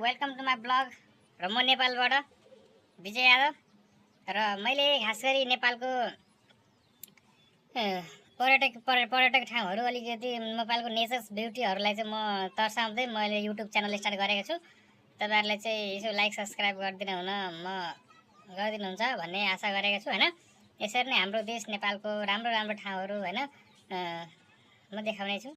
Welcome to my blog. र म नेपालबाट विजय यादव। र मैले खास गरी नेपालको पर्यटक ठाउँहरू अलिकति नेपालको नेचर्स ब्युटीहरूलाई चाहिँ म तर्साउँदै मैले युट्युब च्यानल स्टार्ट गरेको छु। तपाईहरुले चाहिँ यसो लाइक सब्स्क्राइब गरिदिनुहुन्छ भन्ने आशा गरेको छु हैन। यसरी नै हाम्रो देश नेपालको राम्रो ठाउँहरू हैन म देखाउने छु।